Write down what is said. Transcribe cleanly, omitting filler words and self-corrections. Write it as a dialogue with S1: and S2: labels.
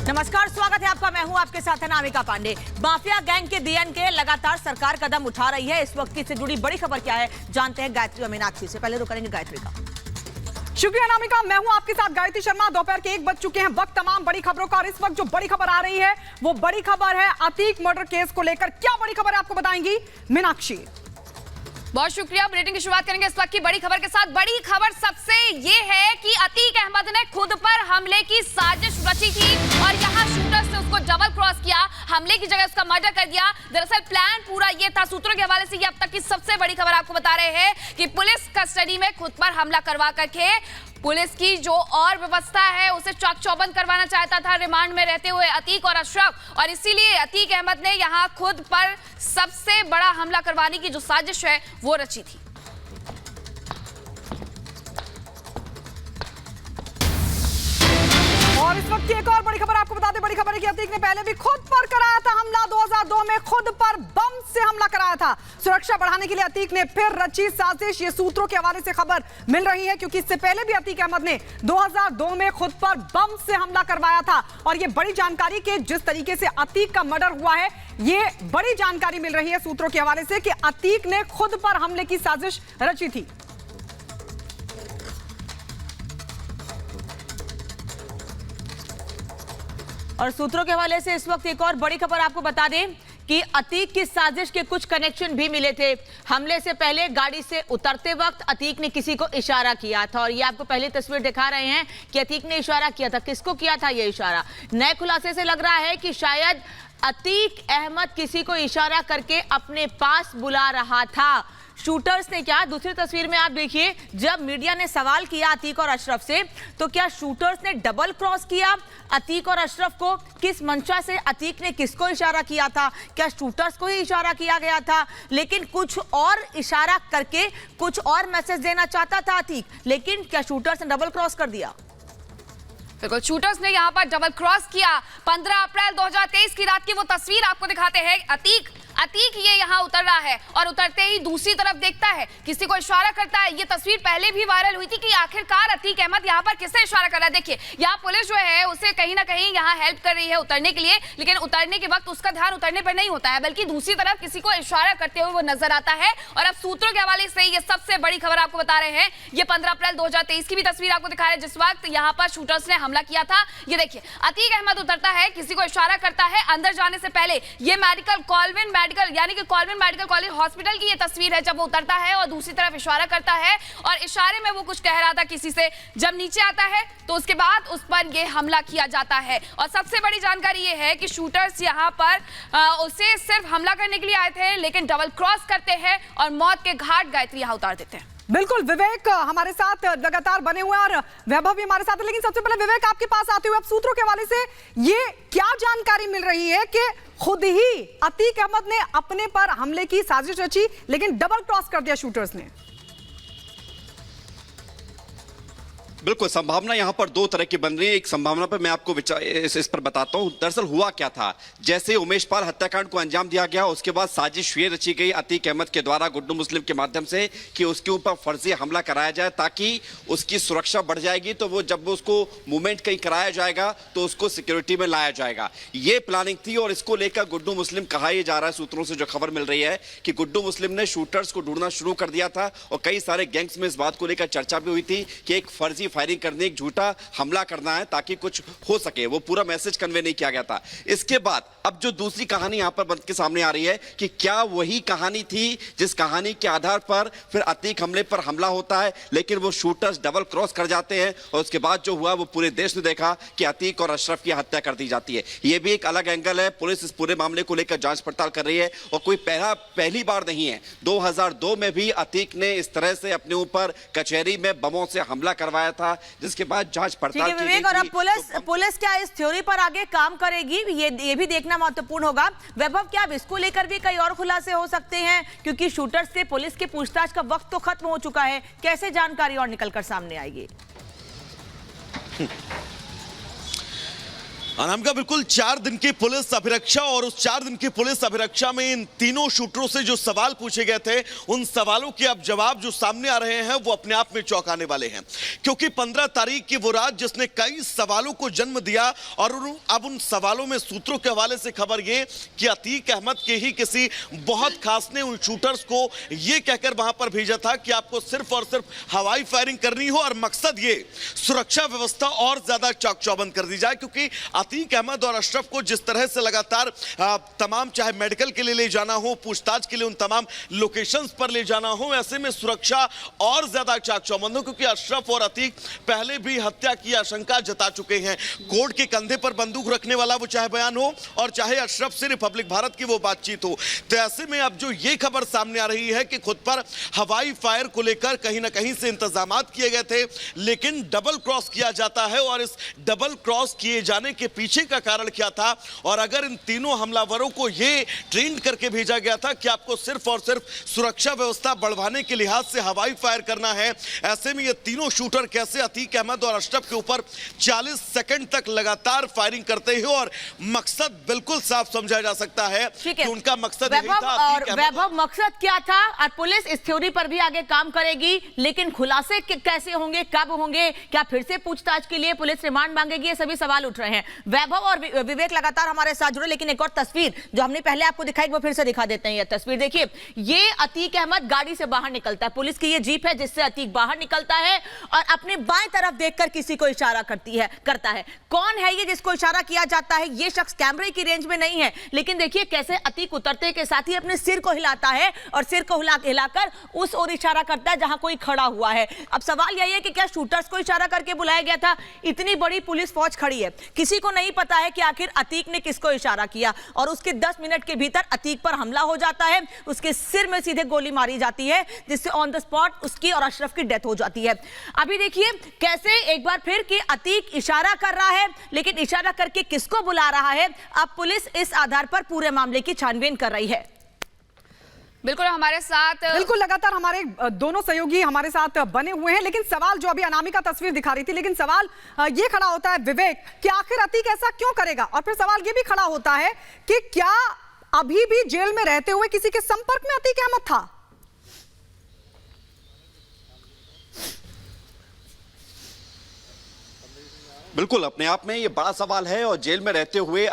S1: नमस्कार, स्वागत है आपका। मैं हूं आपके साथ अनामिका पांडे। माफिया गैंग के डीएनके लगातार सरकार कदम उठा रही है। इस वक्त इससे जुड़ी बड़ी खबर क्या है, जानते हैं गायत्री और मीनाक्षी से। पहले तो करेंगे गायत्री का।
S2: शुक्रिया अनामिका, मैं हूं आपके साथ गायत्री शर्मा। दोपहर के 1 बज चुके हैं। वक्त तमाम बड़ी खबरों का, और इस वक्त जो बड़ी खबर आ रही है वो बड़ी खबर है अतीक मर्डर केस को लेकर। क्या बड़ी खबर है आपको बताएंगी मीनाक्षी।
S3: बहुत शुक्रिया। बुलेटिन की शुरुआत करेंगे इस वक्त की बड़ी खबर के साथ। बड़ी खबर सबसे ये है कि अतीक अहमद ने खुद पर हमले की साजिश रची थी और यहाँ शूटर्स ने उसको डबल क्रॉस किया, हमले की जगह उसका मर्डर कर दिया। दरअसल प्लान पूरा ये था। सूत्रों के हवाले से ये अब तक की सबसे बड़ी खबर आपको बता रहे हैं कि पुलिस कस्टडी में खुद पर हमला करवा करके पुलिस की जो और व्यवस्था है उसे चौक चौबंद करवाना चाहता था रिमांड में रहते हुए अतीक और अशरफ, और इसीलिए अतीक अहमद ने यहां खुद पर सबसे बड़ा हमला करवाने की जो साजिश है वो रची थी।
S2: और इस वक्त की एक और बड़ी खबर आपको बता दें। बड़ी खबर है कि अतीक ने पहले भी खुद पर कराया था हमला। 2002 में खुद पर बम से हमला कराया था। सुरक्षा बढ़ाने के लिए अतीक ने फिर रची साजिश। ये सूत्रों के हवाले से खबर मिल रही है, क्योंकि इससे पहले भी अतीक अहमद ने 2002 में खुद पर बम से हमला करवाया था। और ये बड़ी जानकारी कि जिस तरीके से अतीक का मर्डर हुआ है, ये बड़ी जानकारी मिल रही है सूत्रों के हवाले से कि अतीक ने खुद पर हमले की साजिश रची थी।
S1: और सूत्रों के हवाले से इस वक्त एक और बड़ी खबर आपको बता दें कि अतीक की साजिश के कुछ कनेक्शन भी मिले थे। हमले से पहले गाड़ी से उतरते वक्त अतीक ने किसी को इशारा किया था, और ये आपको पहले तस्वीर दिखा रहे हैं कि अतीक ने इशारा किया था। किसको किया था ये इशारा? नए खुलासे से लग रहा है कि शायद अतीक अहमद किसी को इशारा करके अपने पास बुला रहा था। शूटर्स ने क्या, दूसरी तस्वीर में आप देखिए, जब मीडिया ने सवाल किया अतीक और अशरफ से, तो क्या शूटर्स ने डबल क्रॉस किया अतीक और अशरफ को? किस मंशा से अतीक ने किसको इशारा किया था? क्या शूटर्स को ही इशारा किया गया था, लेकिन कुछ और इशारा करके कुछ और मैसेज देना चाहता था अतीक, लेकिन क्या शूटर्स ने डबल क्रॉस कर दिया?
S3: बिल्कुल, शूटर्स ने यहां पर डबल क्रॉस किया। 15 अप्रैल 2023 की रात की वो तस्वीर आपको दिखाते हैं। अतीक ये यहाँ उतर रहा है और उतरते ही दूसरी तरफ देखता है, किसी को इशारा करता है। ये तस्वीर पहले भी वायरल हुई थी कि आखिरकार अतीक अहमद यहाँ पर किससे इशारा कर रहा है। देखिए, यहाँ पुलिस जो है उसे कहीं ना कहीं यहाँ हेल्प कर रही है उतरने के लिए, लेकिन उतरने के वक्त उसका ध्यान उतरने पर नहीं होता है, बल्कि दूसरी तरफ किसी को इशारा करते हुए वो नजर आता है। और अब सूत्रों के हवाले से ये सबसे बड़ी खबर आपको बता रहे हैं। ये 15 अप्रैल 2023 की भी तस्वीर आपको दिखा रहे हैं, जिस वक्त यहाँ पर शूटर्स ने हमला किया था। ये देखिए, अतीक अहमद उतरता है, किसी को इशारा करता है। अंदर जाने से पहले ये कॉलविन मेडिकल यानी कि कॉलविन मेडिकल कॉलेज हॉस्पिटल की ये तस्वीर है, जब वो उतरता है और दूसरी तरफ इशारा करता है, और इशारे में वो कुछ कह रहा था किसी से। जब नीचे आता है तो उसके बाद उस पर ये हमला किया जाता है। और सबसे बड़ी जानकारी ये है कि शूटर्स यहाँ पर उसे सिर्फ हमला करने के लिए आए थे, लेकिन डबल क्रॉस करते हैं और मौत के घाट गायत्री यहाँ उतार देते हैं।
S2: बिल्कुल, विवेक हमारे साथ लगातार बने हुए और वैभव भी हमारे साथ है। लेकिन सबसे पहले विवेक, आपके पास आते हुए अब सूत्रों के हवाले से ये क्या जानकारी मिल रही है कि खुद ही अतीक अहमद ने अपने पर हमले की साजिश रची, लेकिन डबल क्रॉस कर दिया शूटर्स ने?
S4: बिल्कुल, संभावना यहाँ पर दो तरह की बन रही है। एक संभावना पर मैं आपको इस पर बताता हूँ। दरअसल हुआ क्या था, जैसे उमेश पाल हत्याकांड को अंजाम दिया गया, उसके बाद साजिश ये रची गई अतीक अहमद के द्वारा गुड्डू मुस्लिम के माध्यम से कि उसके ऊपर फर्जी हमला कराया जाए, ताकि उसकी सुरक्षा बढ़ जाएगी। तो वो जब उसको मूवमेंट कहीं कराया जाएगा तो उसको सिक्योरिटी में लाया जाएगा, ये प्लानिंग थी। और इसको लेकर गुड्डू मुस्लिम, कहा यह जा रहा है सूत्रों से जो खबर मिल रही है कि गुड्डू मुस्लिम ने शूटर्स को ढूंढना शुरू कर दिया था, और कई सारे गैंग्स में इस बात को लेकर चर्चा भी हुई थी कि एक फर्जी फायरिंग करने, एक झूठा हमला करना है ताकि कुछ हो सके। वो पूरा मैसेज कन्वे नहीं किया गया था। इसके बाद अब जो दूसरी कहानी यहां पर बन के सामने आ रही है कि क्या वही कहानी थी जिस कहानी के आधार पर फिर अतीक हमले पर हमला होता है, लेकिन वो शूटर्स डबल क्रॉस कर जाते हैं, और उसके बाद जो हुआ वो पूरे देश ने देखा कि अतीक और अशरफ की हत्या कर दी जाती है। यह भी एक अलग एंगल है। पुलिस इस पूरे मामले को लेकर जांच पड़ताल कर रही है, और कोई पहली बार नहीं है। 2002 में भी अतीक ने इस तरह से अपने ऊपर कचहरी में बमों से हमला करवाया था, जिसके बाद जांच पड़ताल की गई।
S1: और अब पुलिस क्या इस थ्योरी पर आगे काम करेगी, ये भी देखना महत्वपूर्ण होगा। वैभव, क्या अब इसको लेकर भी कई और खुलासे हो सकते हैं, क्योंकि शूटर्स से पुलिस की पूछताछ का वक्त तो खत्म हो चुका है, कैसे जानकारी और निकलकर सामने आएगी?
S5: अनामिका, बिल्कुल 4 दिन की पुलिस अभिरक्षा और उस 4 दिन की पुलिस अभिरक्षा में इन तीनों शूटरों से जो सवाल पूछे गए थे, उन सवालों के अब जवाब जो सामने आ रहे हैं वो अपने आप में चौंकाने वाले हैं। क्योंकि 15 तारीख की वो रात जिसने कई सवालों को जन्म दिया और अब उन सवालों में सूत्रों के हवाले से खबर ये कि अतीक अहमद के ही किसी बहुत खास ने उन शूटर्स को ये कहकर वहां पर भेजा था कि आपको सिर्फ और सिर्फ हवाई फायरिंग करनी हो और मकसद ये सुरक्षा व्यवस्था और ज्यादा चाक चौबंद कर दी जाए। क्योंकि अतीक अहमद और अशरफ को जिस तरह से लगातार तमाम चाहे मेडिकल के लिए ले जाना हो, पूछताछ के लिए उन तमाम लोकेशंस पर ले जाना हो, ऐसे में सुरक्षा और ज्यादा चाक चौबंद हो। क्योंकि अशरफ और अतीक पहले भी हत्या की आशंका जता चुके हैं। कोर्ट के कंधे पर बंदूक रखने वाला वो चाहे बयान हो और चाहे अशरफ से रिपब्लिक भारत की वो बातचीत हो। तो ऐसे में अब जो ये खबर सामने आ रही है कि खुद पर हवाई फायर को लेकर कहीं ना कहीं से इंतजामात किए गए थे, लेकिन डबल क्रॉस किया जाता है और इस डबल क्रॉस किए जाने के पीछे का कारण क्या था। और अगर इन तीनों हमलावरों को ये ट्रेन करके भेजा गया था कि आपको सिर्फ और सिर्फ सुरक्षा व्यवस्था बढ़वाने के लिहाज से हवाई फायर करना है, ऐसे में ये तीनों शूटर कैसे अतीक अहमद और अशरफ के ऊपर 40 सेकंड तक लगातार फायरिंग करते हैं। और मकसद बिल्कुल साफ समझा जा सकता है कि उनका मकसद यही था।
S1: और वैभव, मकसद क्या था? और पुलिस इस थ्योरी पर भी आगे काम करेगी, लेकिन खुलासे कैसे होंगे, कब होंगे, क्या फिर से पूछताछ के लिए पुलिस रिमांड मांगेगी, ये सभी सवाल उठ रहे हैं। वैभव और विवेक लगातार हमारे साथ जुड़े, लेकिन एक और तस्वीर जो हमने पहले आपको दिखाई वो फिर से दिखा देते हैं। ये तस्वीर देखिए, ये अतीक अहमद गाड़ी से बाहर निकलता है, पुलिस की ये जीप है जिससे अतीक बाहर निकलता है और अपने बाएं तरफ देखकर किसी को इशारा करता है। कौन है ये जिसको इशारा किया जाता है? ये शख्स कैमरे की रेंज में नहीं है, लेकिन देखिए कैसे अतीक उतरते के साथ ही अपने सिर को हिलाता है और सिर को हिलाकर उस ओर इशारा करता है जहां कोई खड़ा हुआ है। अब सवाल यही है कि क्या शूटर्स को इशारा करके बुलाया गया था? इतनी बड़ी पुलिस फौज खड़ी है, किसी को नहीं पता है कि आखिर अतीक ने किसको इशारा किया। और उसके 10 मिनट के भीतर अतीक पर हमला हो जाता है, उसके सिर में सीधे गोली मारी जाती है, जिससे ऑन द स्पॉट उसकी और अशरफ की डेथ हो जाती है। अभी देखिए कैसे एक बार फिर कि अतीक इशारा कर रहा है, लेकिन इशारा करके किसको बुला रहा है, अब पुलिस इस आधार पर पूरे मामले की छानबीन कर रही है।
S3: बिल्कुल हमारे साथ
S2: बिल्कुल लगातार हमारे दोनों सहयोगी हमारे साथ बने हुए हैं, लेकिन सवाल जो अभी अनामिका तस्वीर दिखा रही थी, लेकिन सवाल ये खड़ा होता है विवेक कि आखिर अतीक ऐसा क्यों करेगा। और फिर सवाल ये भी खड़ा होता है कि क्या अभी भी जेल में रहते हुए किसी के संपर्क में अतीक अहमद था?
S4: बिल्कुल अपने आप में ये बड़ा सवाल है और जेल में रहते हुए